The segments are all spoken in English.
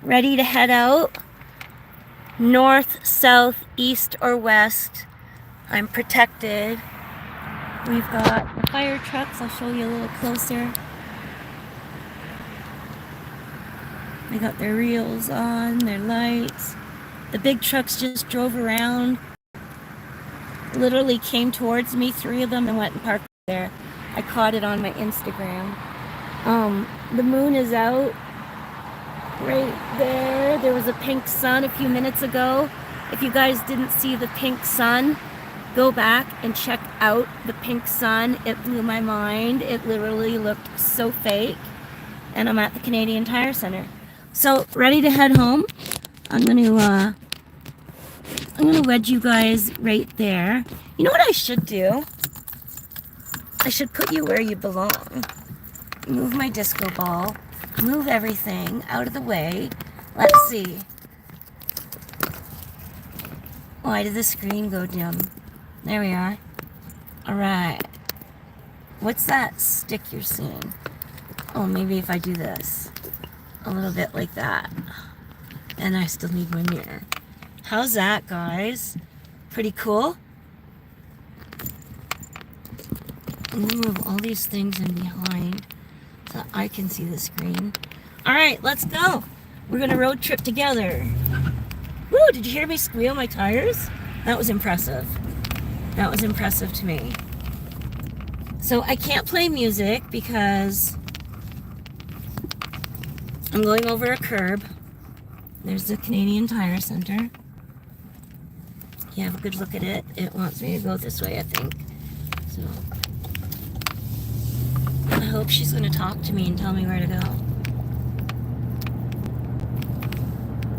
ready to head out. North, south, east, or west. I'm protected. We've got the fire trucks. I'll show you a little closer. They got their reels on, their lights. The big trucks just drove around. Literally came towards me, 3 of them, and went and parked there. I caught it on my Instagram. The moon is out right there. There was a pink sun a few minutes ago. If you guys didn't see the pink sun, go back and check out the pink sun. It blew my mind. It literally looked so fake. And I'm at the Canadian Tire Center. So, ready to head home. I'm gonna wedge you guys right there. You know what I should do? I should put you where you belong. Move my disco ball. Move everything out of the way. Let's see. Why did the screen go dim? There we are. Alright. What's that stick you're seeing? Oh, maybe if I do this. A little bit like that. And I still need my mirror. How's that, guys? Pretty cool? I'm gonna move all these things in behind so I can see the screen. Alright, let's go. We're gonna road trip together. Woo, did you hear me squeal my tires? That was impressive. That was impressive to me. So I can't play music because I'm going over a curb. There's the Canadian Tire Center. You have a good look at it. It wants me to go this way, I think. So I hope she's going to talk to me and tell me where to go.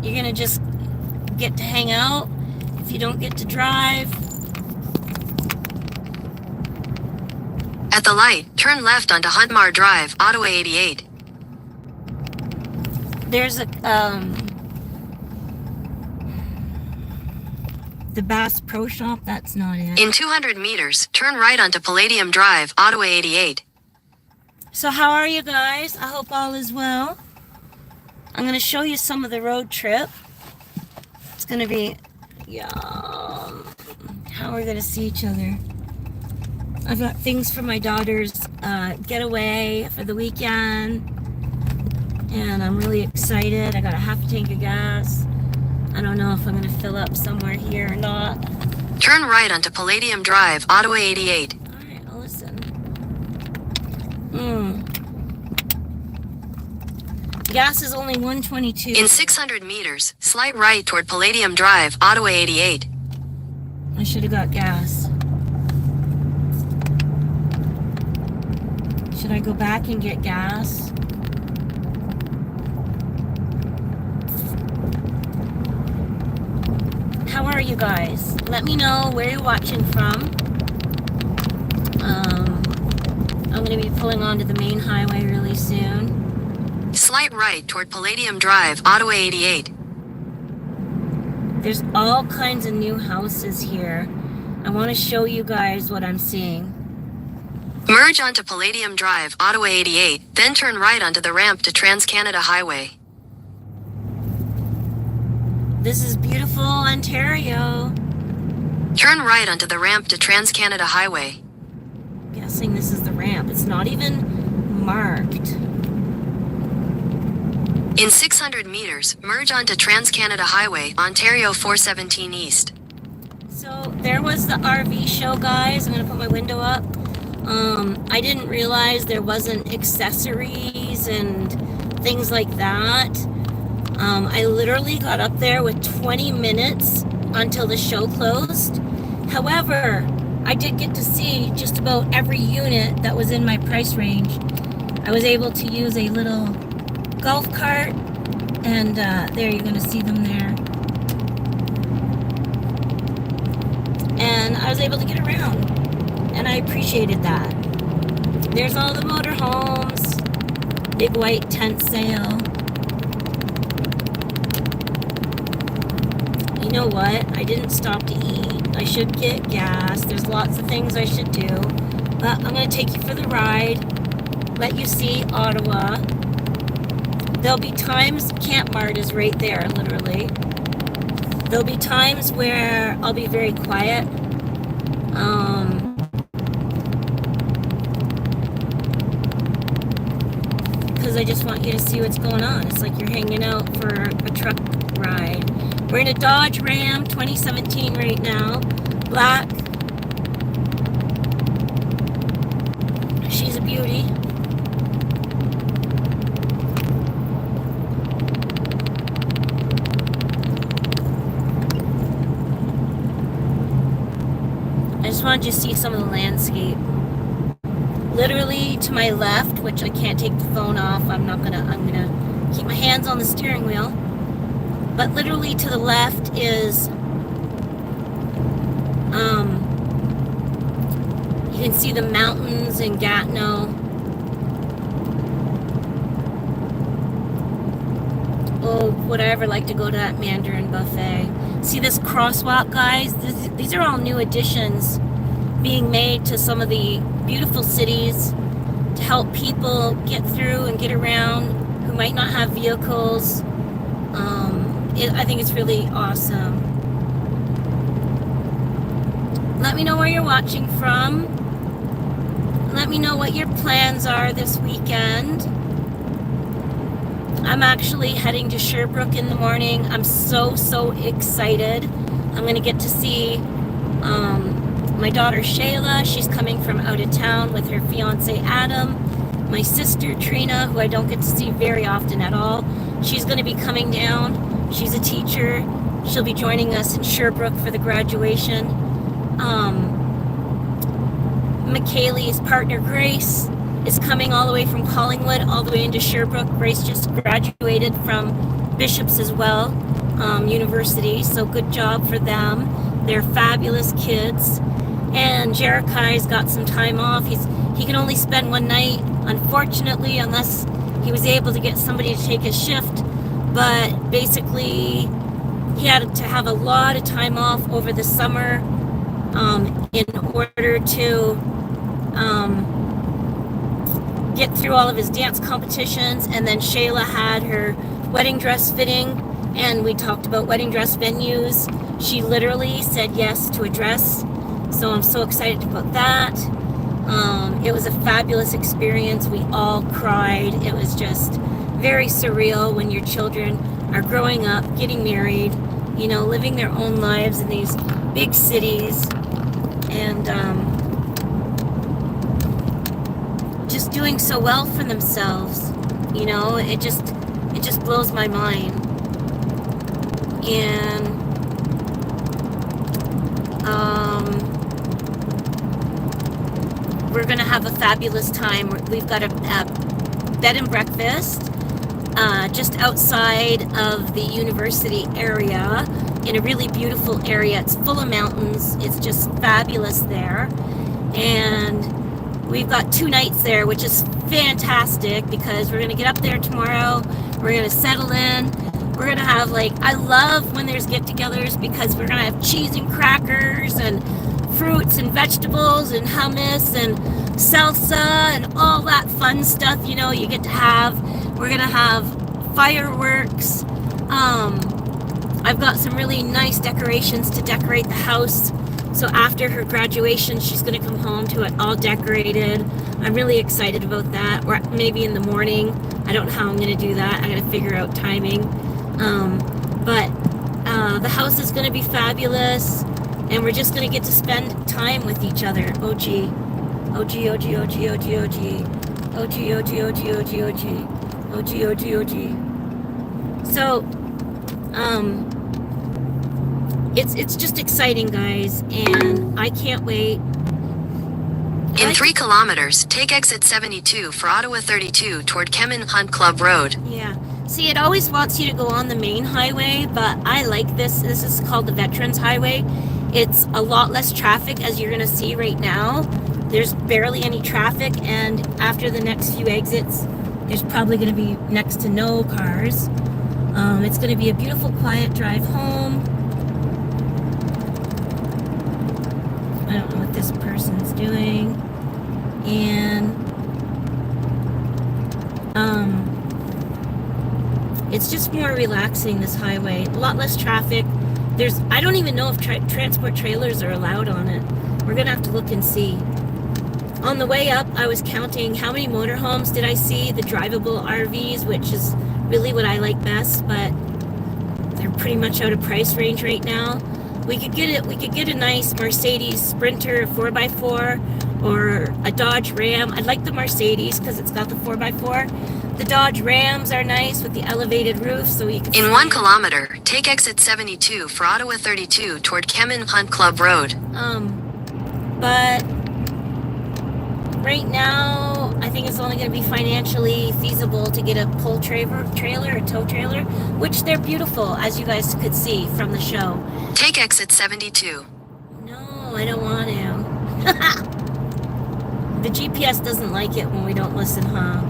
You're going to just get to hang out if you don't get to drive. At the light, turn left onto Huntmar Drive, Ottawa 88. There's a, the Bass Pro Shop, that's not it. In 200 meters, turn right onto Palladium Drive, Ottawa 88. So how are you guys? I hope all is well. I'm going to show you some of the road trip. It's going to be, how we're going to see each other. I've got things for my daughter's getaway for the weekend. And I'm really excited. I got a half tank of gas. I don't know if I'm going to fill up somewhere here or not. Turn right onto Palladium Drive, Ottawa 88. Alright, I'll listen. Gas is only 122. In 600 meters, slight right toward Palladium Drive, Ottawa 88. I should have got gas. Should I go back and get gas? How are you guys? Let me know where you're watching from. I'm going to be pulling onto the main highway really soon. Slight right toward Palladium Drive, Ottawa 88. There's all kinds of new houses here. I want to show you guys what I'm seeing. Merge onto Palladium Drive, Ottawa 88, then turn right onto the ramp to Trans-Canada Highway. This is beautiful Ontario. Turn right onto the ramp to Trans-Canada Highway. Guessing this is the ramp. It's not even marked. In 600 meters, merge onto Trans-Canada Highway, Ontario 417 East. So there was the RV show, guys. I'm going to put my window up. I didn't realize there wasn't accessories and things like that. I literally got up there with 20 minutes until the show closed. However, I did get to see just about every unit that was in my price range. I was able to use a little golf cart, and there you're going to see them there. And I was able to get around, and I appreciated that. There's all the motorhomes, big white tent sale. You know what? I didn't stop to eat. I should get gas. There's lots of things I should do. But I'm going to take you for the ride, let you see Ottawa. There'll be times, Camp Mart is right there, literally. There'll be times where I'll be very quiet. Because I just want you to see what's going on. It's like you're hanging out for a truck ride. We're in a Dodge Ram 2017 right now. Black. She's a beauty. I just wanted you to see some of the landscape. Literally to my left, which I can't take the phone off. I'm gonna keep my hands on the steering wheel. But literally to the left is, you can see the mountains in Gatineau. Oh, would I ever like to go to that Mandarin buffet? See this crosswalk, guys? These are all new additions being made to some of the beautiful cities to help people get through and get around who might not have vehicles. I think it's really awesome. Let me know where you're watching from. Let me know what your plans are this weekend. I'm actually heading to Sherbrooke in the morning. I'm so excited. I'm going to get to see my daughter Shayla. She's coming from out of town with her fiance Adam. My sister Trina, who I don't get to see very often at all. She's going to be coming down. She's a teacher. She'll be joining us in Sherbrooke for the graduation. McKaylee's partner Grace is coming all the way from Collingwood all the way into Sherbrooke. Grace just graduated from Bishop's as well, university, so good job for them. They're fabulous kids. And Jeremiah's got some time off. He can only spend one night, unfortunately, unless he was able to get somebody to take his shift. But basically, he had to have a lot of time off over the summer in order to get through all of his dance competitions. And then Shayla had her wedding dress fitting, and we talked about wedding dress venues. She literally said yes to a dress, so I'm so excited about that. It was a fabulous experience. We all cried. It was just very surreal when your children are growing up, getting married, you know, living their own lives in these big cities, and just doing so well for themselves. You know, it just blows my mind. And we're gonna have a fabulous time. We've got a bed and breakfast just outside of the university area in a really beautiful area. It's full of mountains. It's just fabulous there. And we've got 2 nights there, which is fantastic because we're going to get up there tomorrow. We're going to settle in. We're going to have, like, I love when there's get-togethers because we're going to have cheese and crackers and fruits and vegetables and hummus and salsa and all that fun stuff, you know, you get to have. We're going to have fireworks. I've got some really nice decorations to decorate the house. So after her graduation, she's going to come home to it all decorated. I'm really excited about that. Or maybe in the morning. I don't know how I'm going to do that. I got to figure out timing. But the house is going to be fabulous. And we're just going to get to spend time with each other. Oh, gee. Oh, gee, oh, gee, oh, gee, oh, gee, oh, gee. Oh, gee, oh, gee, oh, gee, oh, gee, oh, gee. Oh, gee, oh, gee, oh, gee. So, it's just exciting, guys, and I can't wait. In 3 kilometers, take exit 72 for Ottawa 32 toward Kemin Hunt Club Road. Yeah. See, it always wants you to go on the main highway, but I like this. This is called the Veterans Highway. It's a lot less traffic, as you're going to see right now. There's barely any traffic, and after the next few exits, there's probably going to be next to no cars. It's going to be a beautiful, quiet drive home. I don't know what this person's doing. And It's just more relaxing, this highway. A lot less traffic. I don't even know if transport trailers are allowed on it. We're gonna have to look and see. On the way up, I was counting how many motorhomes did I see, the drivable RVs, which is really what I like best, but they're pretty much out of price range right now. We could get a nice Mercedes Sprinter 4x4 or a Dodge Ram. I'd like the Mercedes because it's got the 4x4. The Dodge Rams are nice with the elevated roof, so you can. In 1 kilometer, take exit 72 for Ottawa 32 toward Kemin Hunt Club Road. But right now, I think it's only going to be financially feasible to get a pull trailer, a tow trailer, which they're beautiful, as you guys could see from the show. Take exit 72. No, I don't want to. The GPS doesn't like it when we don't listen, huh?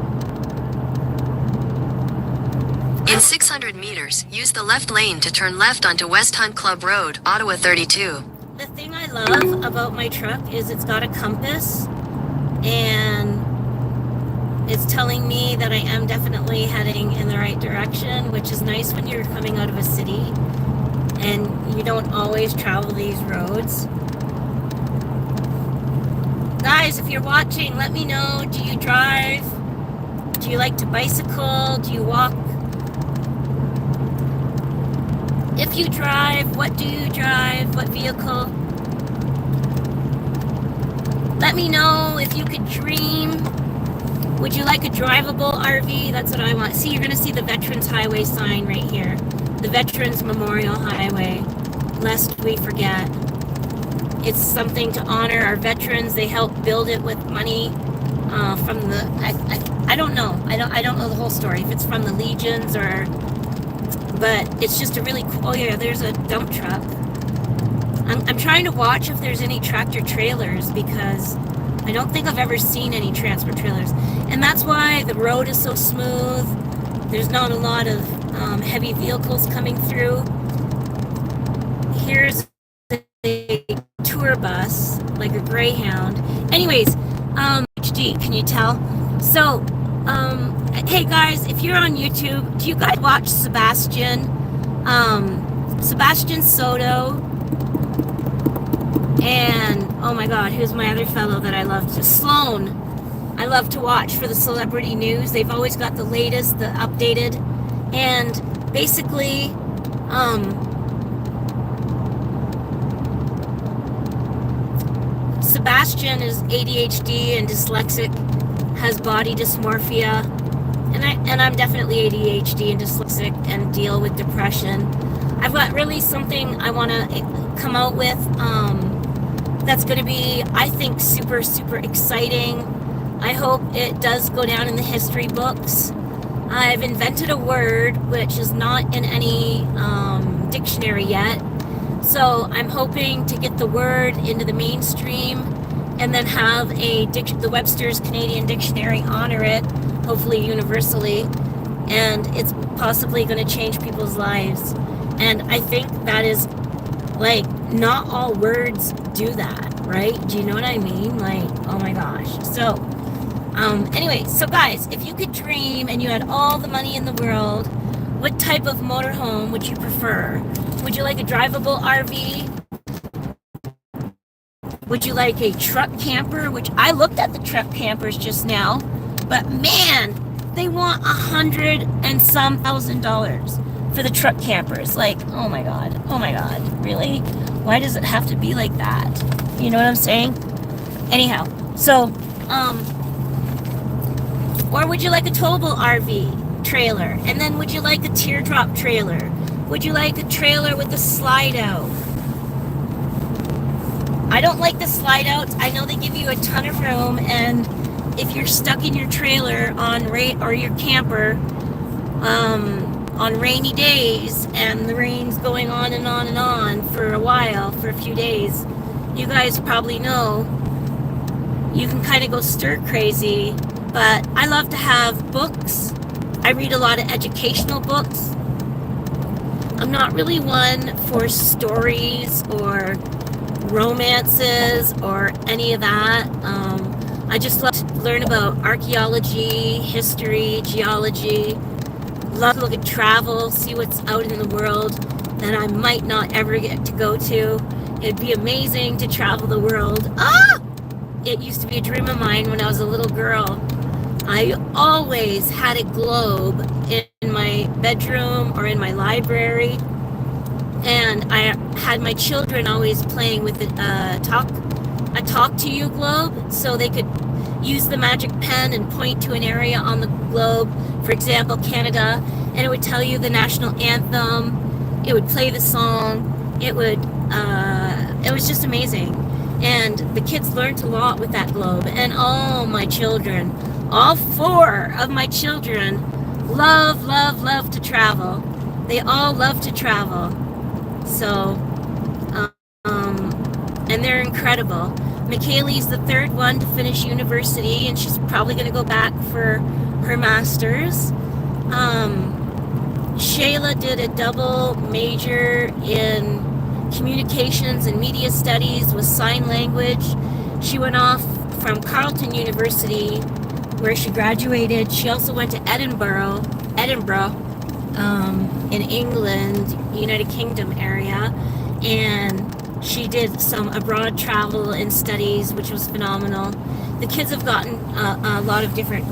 In 600 meters, use the left lane to turn left onto West Hunt Club Road, Ottawa 32. The thing I love about my truck is it's got a compass, and it's telling me that I am definitely heading in the right direction, which is nice when you're coming out of a city and you don't always travel these roads. Guys, if you're watching, let me know. Do you drive? Do you like to bicycle? Do you walk? If you drive, what do you drive? What vehicle? Let me know if you could dream. Would you like a drivable RV? That's what I want. See, you're going to see the Veterans Highway sign right here. The Veterans Memorial Highway. Lest we forget. It's something to honor our veterans. They helped build it with money from the... I don't know. I don't know the whole story. If it's from the Legions or... But it's just a really cool... Oh yeah, there's a dump truck. I'm trying to watch if there's any tractor trailers, because I don't think I've ever seen any transport trailers. And that's why the road is so smooth. There's not a lot of heavy vehicles coming through. Here's a tour bus, like a Greyhound. Anyways, HD, can you tell? So, hey guys, if you're on YouTube, do you guys watch Sebastian Soto? And, oh my god, who's my other fellow that I love? Sloan. I love to watch for the celebrity news. They've always got the latest, the updated. And basically, Sebastian is ADHD and dyslexic, has body dysmorphia. And I'm definitely ADHD and dyslexic and deal with depression. I've got really something I want to come out with that's going to be, I think, super, super exciting. I hope it does go down in the history books. I've invented a word which is not in any dictionary yet. So I'm hoping to get the word into the mainstream and then have the Webster's Canadian Dictionary honor it, hopefully universally, and it's possibly going to change people's lives. And I think that is, like, not all words do that, right? Do you know what I mean? Like, oh my gosh. So, anyway, so guys, if you could dream and you had all the money in the world, what type of motorhome would you prefer? Would you like a drivable RV? Would you like a truck camper? Which I looked at the truck campers just now, but man, they want $100 and some $1,000 for the truck campers. Like, oh my god, really? Why does it have to be like that? You know what I'm saying? Anyhow, so, or would you like a towable RV trailer? And then would you like a teardrop trailer? Would you like a trailer with a slide out? I don't like the slide outs. I know they give you a ton of room, and if you're stuck in your trailer or your camper on rainy days and the rain's going on and on and on for a while, for a few days, you guys probably know you can kind of go stir crazy. But I love to have books. I read a lot of educational books. I'm not really one for stories or romances or any of that. I just love to learn about archaeology, history, geology, love to look at travel, see what's out in the world that I might not ever get to go to. It'd be amazing to travel the world. It used to be a dream of mine when I was a little girl. I always had a globe in my bedroom or in my library, and I had my children always playing with a talk to you globe, so they could use the magic pen and point to an area on the globe, for example Canada, and it would tell you the national anthem. It would play the song. It was just amazing, and the kids learned a lot with that globe. And all my children, all 4 of my children, love to travel. They all love to travel. So and they're incredible. McKaylee's the 3rd one to finish university, and she's probably going to go back for her master's. Shayla did a double major in communications and media studies with sign language. She went off from Carleton University, where she graduated. She also went to Edinburgh, in England, United Kingdom area, and she did some abroad travel and studies, which was phenomenal. The kids have gotten a lot of different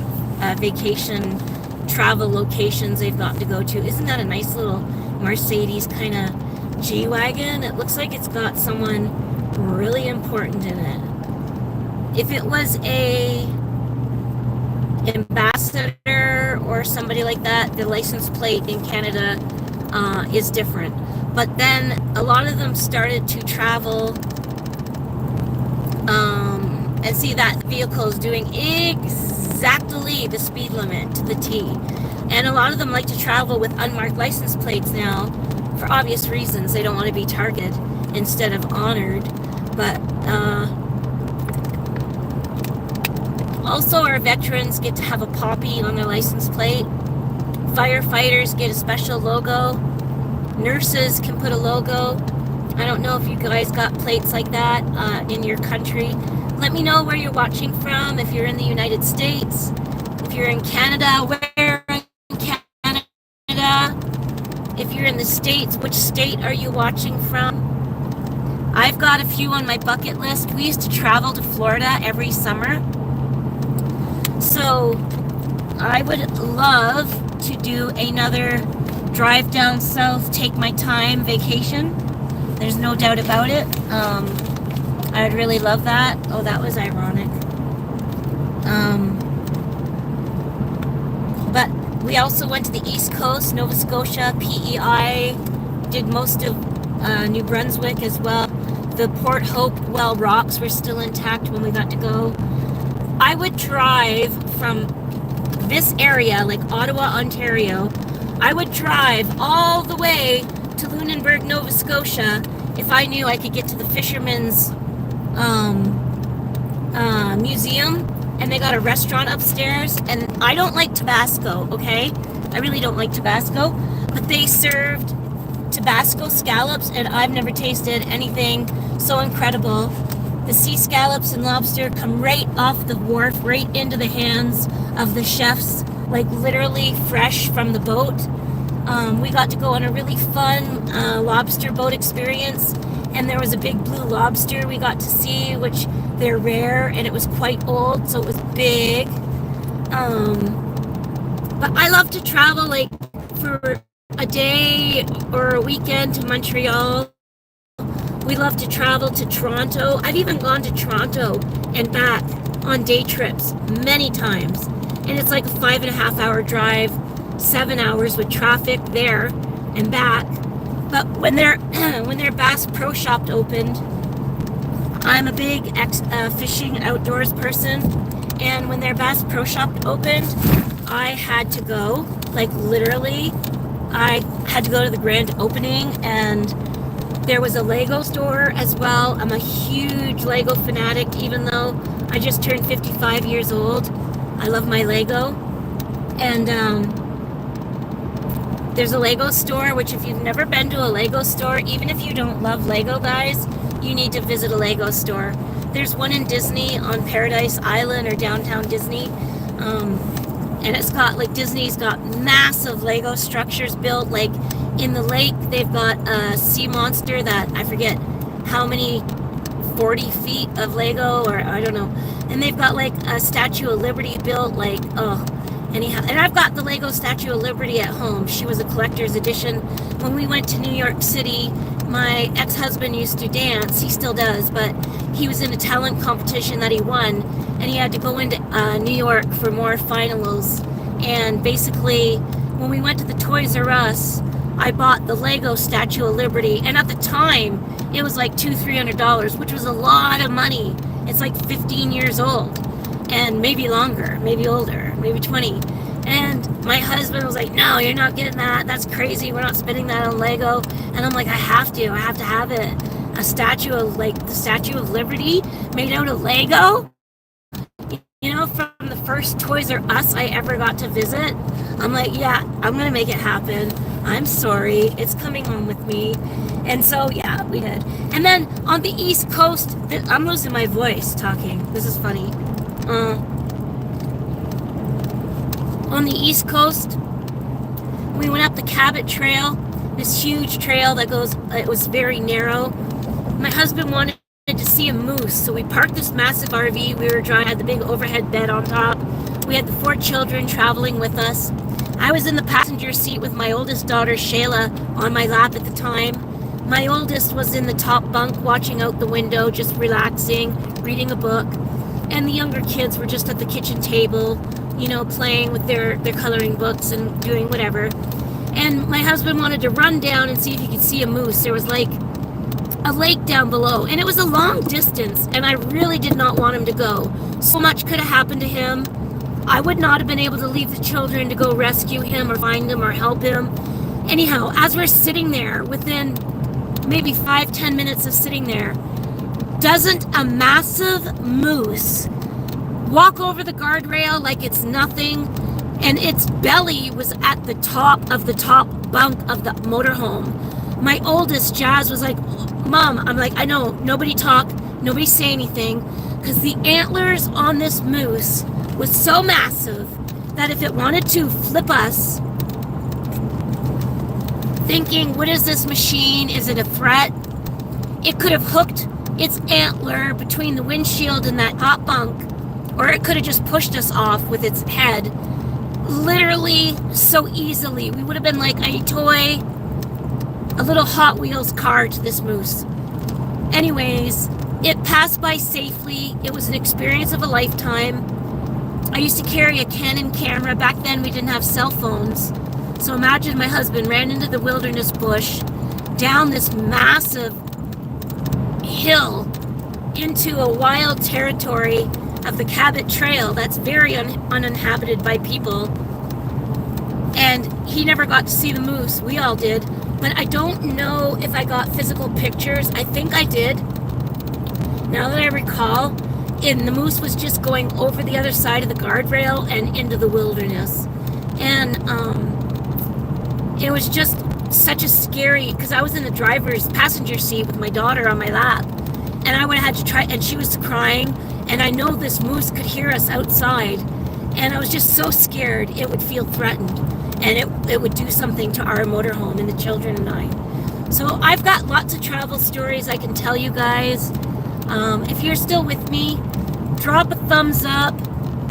vacation travel locations they've gotten to go to. Isn't that a nice little Mercedes kind of G-Wagon? It looks like it's got someone really important in it. If it was a ambassador or somebody like that, the license plate in Canada is different. But then a lot of them started to travel and see that vehicle is doing exactly the speed limit to the T. And a lot of them like to travel with unmarked license plates now for obvious reasons. They don't want to be targeted instead of honored. But also our veterans get to have a poppy on their license plate. Firefighters get a special logo. Nurses can put a logo. I don't know if you guys got plates like that in your country. Let me know where you're watching from. If you're in the United States, if you're in Canada, where in Canada? If you're in the States, which state are you watching from? I've got a few on my bucket list. We used to travel to Florida every summer. So I would love to do another drive down south, take my time vacation. There's no doubt about it. I would really love that. Oh, that was ironic. But we also went to the East Coast, Nova Scotia, PEI, did most of New Brunswick as well. The Port Hopewell rocks were still intact when we got to go. I would drive from this area, like Ottawa, Ontario. I would drive all the way to Lunenburg, Nova Scotia, if I knew I could get to the Fisherman's Museum, and they got a restaurant upstairs. And I don't like Tabasco, okay? I really don't like Tabasco, but they served Tabasco scallops, and I've never tasted anything so incredible. The sea scallops and lobster come right off the wharf, right into the hands of the chefs, like literally fresh from the boat. We got to go on a really fun lobster boat experience, and there was a big blue lobster we got to see, which they're rare, and it was quite old, so it was big. But I love to travel, like, for a day or a weekend to Montreal. We love to travel to Toronto. I've even gone to Toronto and back on day trips many times. And it's like a 5.5-hour drive, 7 hours with traffic there and back. But when their Bass Pro Shop opened, I'm a big fishing outdoors person. And when their Bass Pro Shop opened, I had to go, like literally, I had to go to the grand opening, and there was a Lego store as well. I'm a huge Lego fanatic, even though I just turned 55 years old. I love my Lego. And there's a Lego store, which if you've never been to a Lego store, even if you don't love Lego, guys, you need to visit a Lego store. There's one in Disney on Paradise Island or downtown Disney. and it's got like Disney's got massive Lego structures built. Like in the lake, they've got a sea monster that I forget how many 40 feet of Lego, or I don't know. And they've got like a Statue of Liberty built, like, oh, anyhow. And I've got the Lego Statue of Liberty at home. She was a collector's edition. When we went to New York City, my ex-husband used to dance. He still does, but he was in a talent competition that he won, and he had to go into New York for more finals. And basically, when we went to the Toys R Us, I bought the Lego Statue of Liberty, and at the time, it was like $200-300, which was a lot of money. It's like 15 years old, and maybe longer, maybe older, maybe 20. And my husband was like, no, you're not getting that. That's crazy. We're not spending that on Lego. And I'm like, I have to have it. A statue of, like, the Statue of Liberty made out of Lego. You know, from the first Toys R Us I ever got to visit. I'm like, yeah, I'm going to make it happen. I'm sorry. It's coming home with me. And so, yeah, we did. And then on the East Coast, I'm losing my voice talking. This is funny. On the East Coast, we went up the Cabot Trail, this huge trail that goes, it was very narrow. My husband wanted to see a moose, so we parked this massive RV we were driving, had the big overhead bed on top. We had the 4 children traveling with us. I was in the passenger seat with my oldest daughter, Shayla, on my lap at the time. My oldest was in the top bunk watching out the window, just relaxing, reading a book. And the younger kids were just at the kitchen table, you know, playing with their coloring books and doing whatever. And my husband wanted to run down and see if he could see a moose. There was like a lake down below, and it was a long distance, and I really did not want him to go. So much could have happened to him. I would not have been able to leave the children to go rescue him or find him or help him. Anyhow, as we're sitting there, within maybe 5-10 minutes of sitting there, doesn't a massive moose walk over the guardrail like it's nothing, and its belly was at the top of the top bunk of the motorhome. My oldest, Jazz, was like, Mom, I'm like, I know, nobody talk, nobody say anything, because the antlers on this moose was so massive that if it wanted to flip us, thinking, what is this machine? Is it a threat? It could have hooked its antler between the windshield and that top bunk, or it could have just pushed us off with its head. Literally so easily. We would have been like a toy, a little Hot Wheels car to this moose. Anyways, it passed by safely. It was an experience of a lifetime. I used to carry a Canon camera. Back then we didn't have cell phones. So imagine my husband ran into the wilderness bush, down this massive hill into a wild territory of the Cabot Trail that's very uninhabited by people. And he never got to see the moose. We all did. But I don't know if I got physical pictures. I think I did. Now that I recall, and the moose was just going over the other side of the guardrail and into the wilderness. And it was just such a scary, because I was in the driver's passenger seat with my daughter on my lap, and I would have had to try, and she was crying, and I know this moose could hear us outside, and I was just so scared it would feel threatened, and it would do something to our motorhome and the children and I. So I've got lots of travel stories I can tell you guys. If you're still with me, drop a thumbs up,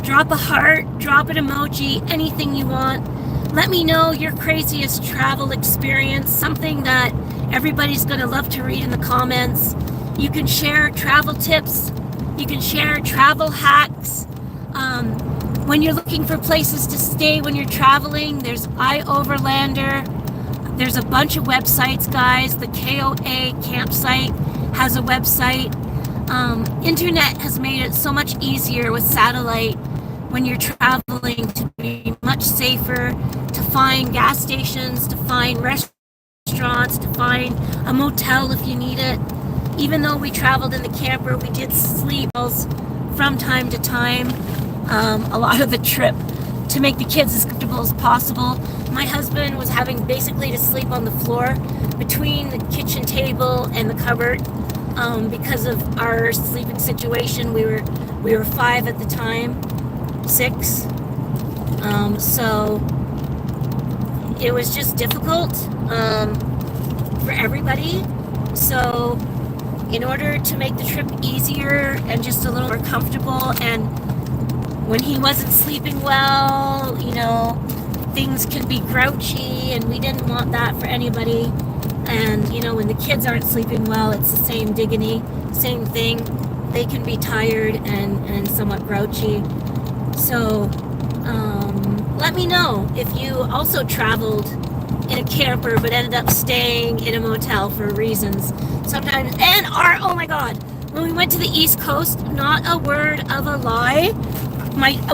drop a heart, drop an emoji, anything you want. Let me know your craziest travel experience, something that everybody's going to love to read in the comments. You can share travel tips. You can share travel hacks. When you're looking for places to stay when you're traveling, there's iOverlander. There's a bunch of websites, guys. The KOA campsite has a website. Internet has made it so much easier with satellite when you're traveling to be much safer, to find gas stations, to find restaurants, to find a motel if you need it. Even though we traveled in the camper, we did sleep from time to time, a lot of the trip, to make the kids as comfortable as possible. My husband was having basically to sleep on the floor between the kitchen table and the cupboard because of our sleeping situation. We were 5 at the time, 6. So it was just difficult for everybody. So in order to make the trip easier and just a little more comfortable, and when he wasn't sleeping well, things can be grouchy, and we didn't want that for anybody. And when the kids aren't sleeping well, it's the same thing. They can be tired and somewhat grouchy. So let me know if you also traveled in a camper but ended up staying in a motel for reasons. Sometimes, oh my God, when we went to the East Coast, not a word of a lie.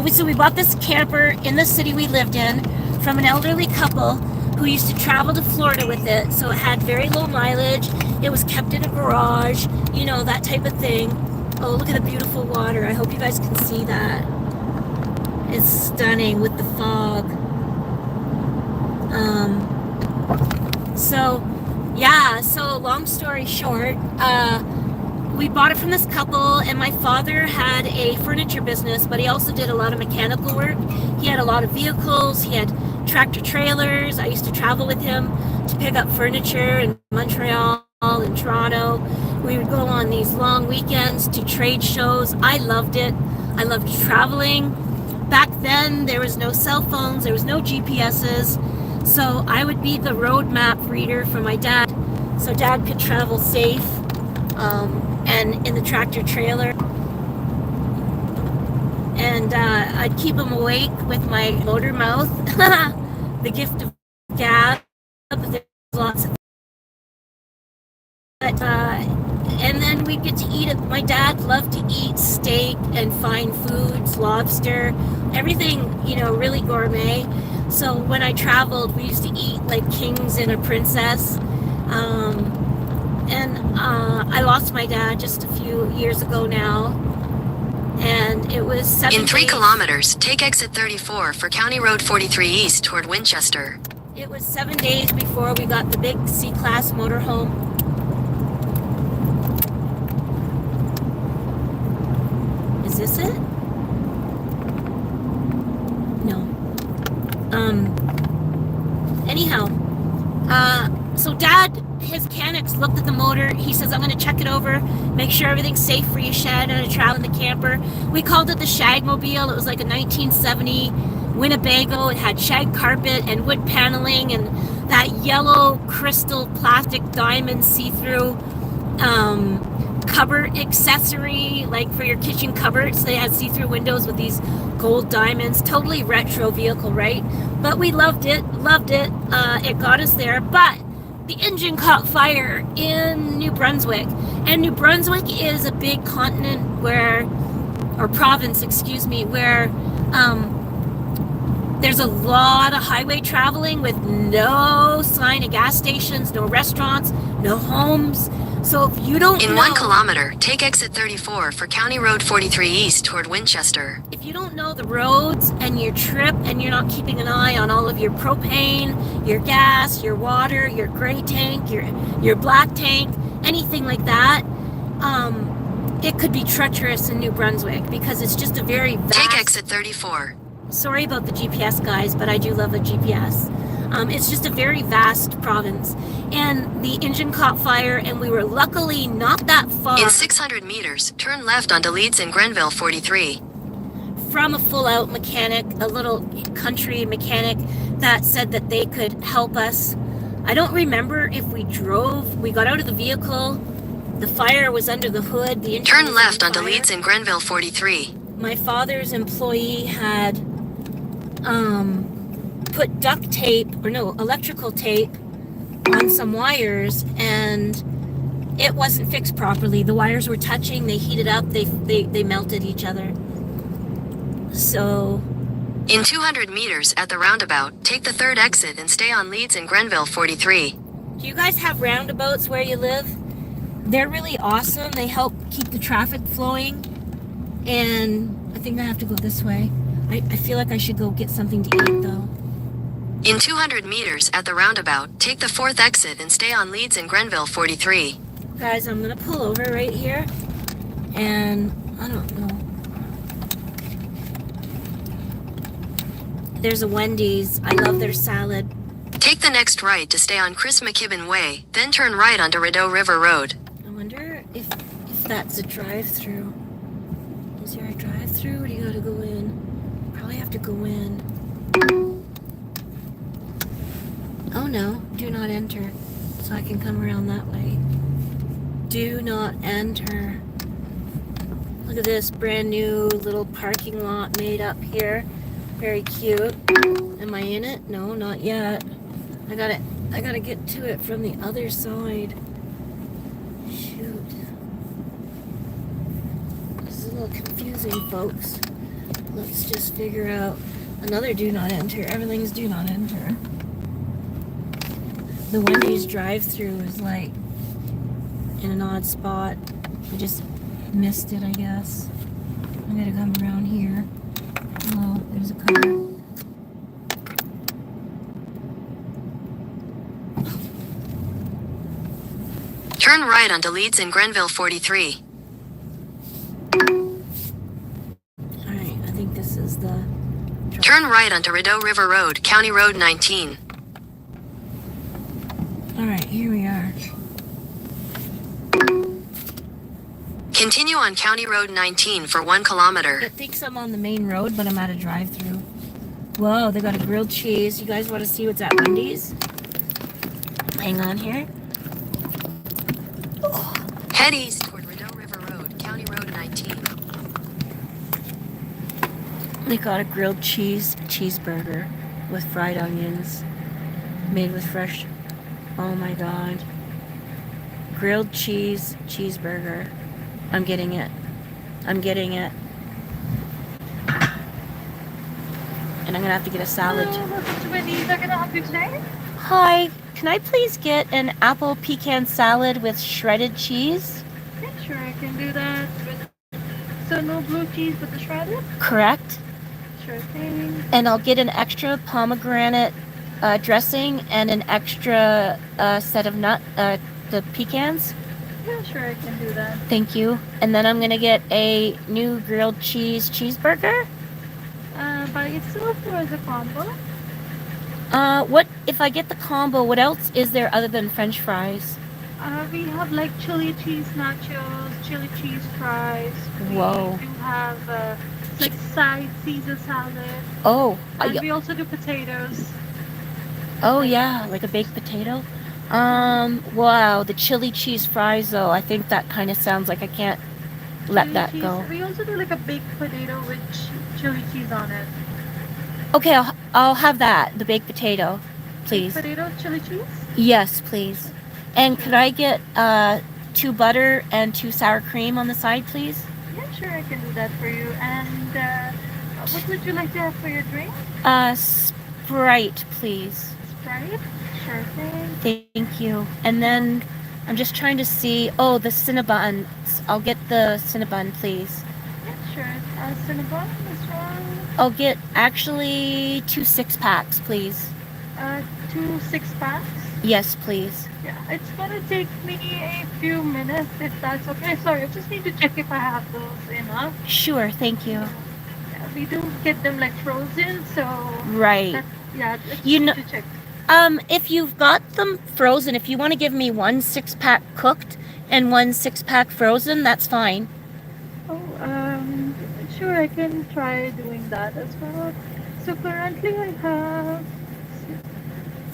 So we bought this camper in the city we lived in from an elderly couple who used to travel to Florida with it. So it had very low mileage. It was kept in a garage, that type of thing. Oh, look at the beautiful water. I hope you guys can see that. It's stunning with the fog. So long story short, we bought it from this couple, and my father had a furniture business, but he also did a lot of mechanical work. He had a lot of vehicles. He had tractor trailers. I used to travel with him to pick up furniture in Montreal and Toronto. We would go on these long weekends to trade shows. I loved it. I loved traveling. Back then, there was no cell phones. There was no GPSs. So I would be the road map reader for my dad, so Dad could travel safe, and in the tractor trailer. And I'd keep him awake with my motor mouth, the gift of gab. There's lots of and then we'd get to eat it. My dad loved to eat steak and fine foods, lobster, everything, really gourmet. So when I traveled, we used to eat like kings and a princess. I lost my dad just a few years ago now. And it was 7 In 3 days. kilometers, take exit 34 for County Road 43 East toward Winchester. It was 7 days before we got the big C-Class motorhome. Is this it? No. Anyhow, so Dad, his mechanics looked at the motor. He says, I'm going to check it over, make sure everything's safe for you, Shad, and to travel in the camper. We called it the Shagmobile. It was like a 1970 Winnebago. It had shag carpet and wood paneling and that yellow crystal plastic diamond see-through cupboard accessory, like for your kitchen cupboards. They had see-through windows with these gold diamonds. Totally retro vehicle, right? But we loved it. It got us there, but the engine caught fire in New Brunswick. And New Brunswick is a big continent province, where there's a lot of highway traveling with no sign of gas stations, no restaurants, no homes. So if you don't In know... 1 kilometer, take exit 34 for County Road 43 East toward Winchester. If you don't know the roads and your trip, and you're not keeping an eye on all of your propane, your gas, your water, your gray tank, your black tank, anything like that, it could be treacherous in New Brunswick because it's just a very vast... Take exit 34. Sorry about the GPS, guys, but I do love a GPS. It's just a very vast province. And the engine caught fire, and we were luckily not that far... In 600 meters, turn left onto Leeds and Grenville 43. From a full-out mechanic, a little country mechanic that said that they could help us. I don't remember if we drove. We got out of the vehicle. The fire was under the hood. The engine Turn was left on onto fire. Leeds and Grenville 43. My father's employee had put electrical tape on some wires, and it wasn't fixed properly. The wires were touching, they heated up, they melted each other. So In 200 meters at the roundabout, take the 3rd exit and stay on Leeds and Grenville 43. do you guys have roundabouts where you live? They're really awesome. They help keep the traffic flowing. And I think I have to go this way. I feel like I should go get something to eat though. In 200 meters at the roundabout, take the 4th exit and stay on Leeds and Grenville 43. Guys, I'm gonna pull over right here, and I don't know. there's a Wendy's. I love their salad. Take the next right to stay on Chris McKibben Way, then turn right onto Rideau River Road. I wonder if that's a drive-through. Is there a drive-through or do you gotta go in? Probably have to go in. Oh no, do not enter. So I can come around that way. Do not enter. Look at this brand new little parking lot made up here. Very cute. Am I in it? No, not yet. I gotta get to it from the other side. Shoot. This is a little confusing, folks. Let's just figure out another do not enter. Everything's do not enter. The Wendy's drive-through is like in an odd spot. I just missed it, I guess. I gotta come around here. Oh, there's a car. Turn right onto Leeds and Grenville 43. Alright, I think this is the... Turn right onto Rideau River Road, County Road 19. Alright, here we are. Continue on County Road 19 for 1 kilometer. It thinks I'm on the main road, but I'm at a drive-through. Whoa, they got a grilled cheese. You guys want to see what's at Wendy's? Hang on here. Head east toward Rideau River Road, County Road 19. They got a grilled cheeseburger with fried onions, made with fresh. Oh my god. Grilled cheeseburger. I'm getting it. I'm getting it. And I'm gonna have to get a salad. Hello, welcome to Wendy's. How can I help you today? Hi, can I please get an apple pecan salad with shredded cheese? Yeah, sure, I can do that. So no blue cheese with the shredded? Correct. Sure thing. And I'll get an extra pomegranate dressing and an extra set of the pecans. Yeah, sure, I can do that. Thank you. And then I'm gonna get a new grilled cheeseburger. By itself or as a combo? What if I get the combo? What else is there other than French fries? We have like chili cheese nachos, chili cheese fries. Whoa. We do have like side Caesar salad. Oh, And we also do potatoes. oh yeah, like a baked potato. Wow, the chili cheese fries though. I think that kind of sounds like I can't let Chili that cheese. go. We also do like a baked potato with chili cheese on it. Okay, I'll have that, the baked potato, please. Baked potato, chili cheese? Yes, please. And could I get 2 butter and 2 sour cream on the side, please? Yeah, sure, I can do that for you. And what would you like to have for your drink? Sprite, please. Sprite? Sure thing. Thank you. And then I'm just trying to see. Oh, the Cinnabons. I'll get the Cinnabon, please. Yeah, sure. Cinnabon, this one. I'll get actually 2 6-packs, please. 2 6-packs. Yes, please. Yeah, it's gonna take me a few minutes if that's okay. Sorry, I just need to check if I have those enough. Sure, thank you. Yeah, we do get them like frozen, so Right. yeah, I just You need know- to check. If you've got them frozen, if you want to give me 1 6-pack cooked and 1 6-pack frozen, that's fine. Oh, sure, I can try doing that as well. So currently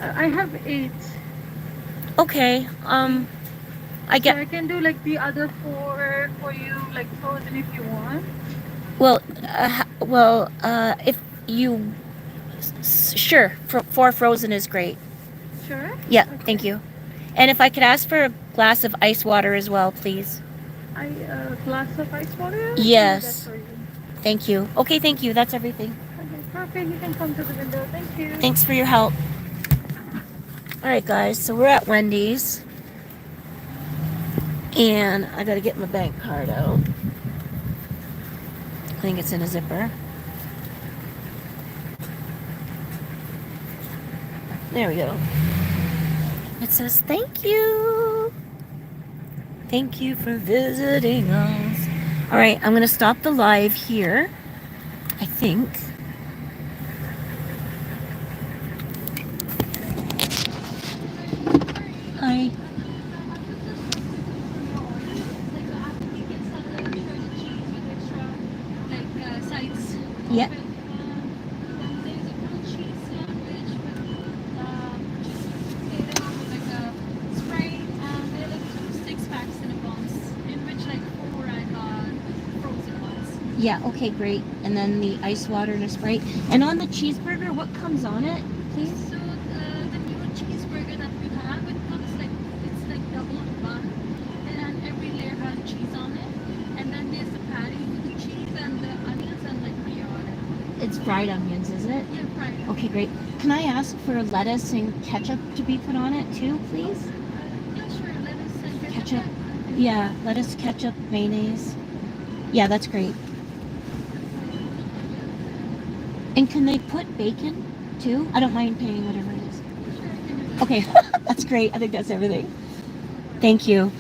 I have 8. Okay. I So get. I can do like the other 4 for you, like frozen if you want. Well, if you. Sure, 4 frozen is great. Sure. Yeah, Okay. thank you. And if I could ask for a glass of ice water as well, please. Glass of ice water? I'll do Yes. that for you. Thank you. Okay, thank you. That's everything. Okay, perfect. You can come to the window. Thank you. Thanks for your help. Alright, guys, so we're at Wendy's. And I gotta get my bank card out. I think it's in a zipper. There we go. It says, thank you. Thank you for visiting us. Alright, I'm going to stop the live here. I think. Bye. Sides. Yep. There's a grilled cheese sandwich with like a Sprite, and they're like 2 6 packs in a box, in which like 4 I got frozen ones. Yeah, okay, great. And then the ice water and a Sprite. And on the cheeseburger, what comes on it, please? So the new cheeseburger that we have, it comes like it's like double bun, and every layer has cheese on it, and then there's the patty with the cheese and the onions and like mayo on it. It's fried onions, is it? Yeah, fried. Okay, great. Can I ask for lettuce and ketchup to be put on it too, please? Yeah, sure. Lettuce and Ketchup? Yeah, lettuce, ketchup, mayonnaise. Yeah, that's great. And can they put bacon too? I don't mind paying whatever it is. Okay, that's great. I think that's everything. Thank you.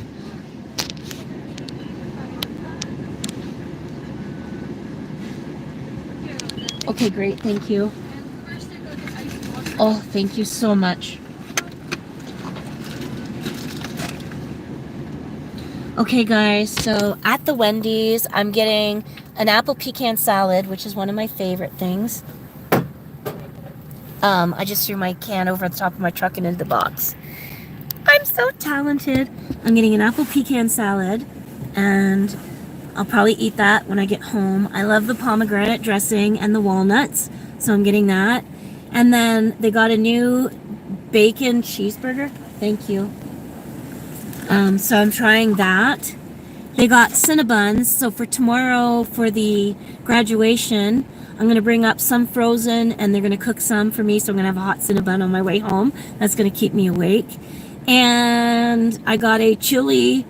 Okay, great. Thank you. And first I got the ice water. Oh, thank you so much. Okay, guys, so at the Wendy's, I'm getting an apple pecan salad, which is one of my favorite things. I just threw my can over the top of my truck and into the box. I'm so talented. I'm getting an apple pecan salad, and I'll probably eat that when I get home. I love the pomegranate dressing and the walnuts, so I'm getting that. And then they got a new bacon cheeseburger. Thank you. So I'm trying that. They got Cinnabons, so for tomorrow for the graduation, I'm going to bring up some frozen and they're going to cook some for me, so I'm going to have a hot Cinnabon on my way home. That's going to keep me awake. And I got a chili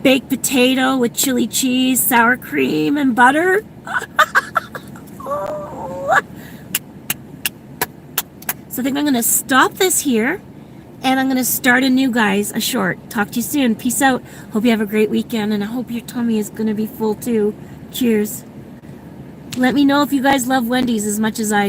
baked potato with chili cheese, sour cream, and butter. So I think I'm going to stop this here. And I'm going to start a new, guys, a short. Talk to you soon. Peace out. Hope you have a great weekend, and I hope your tummy is going to be full too. Cheers. Let me know if you guys love Wendy's as much as I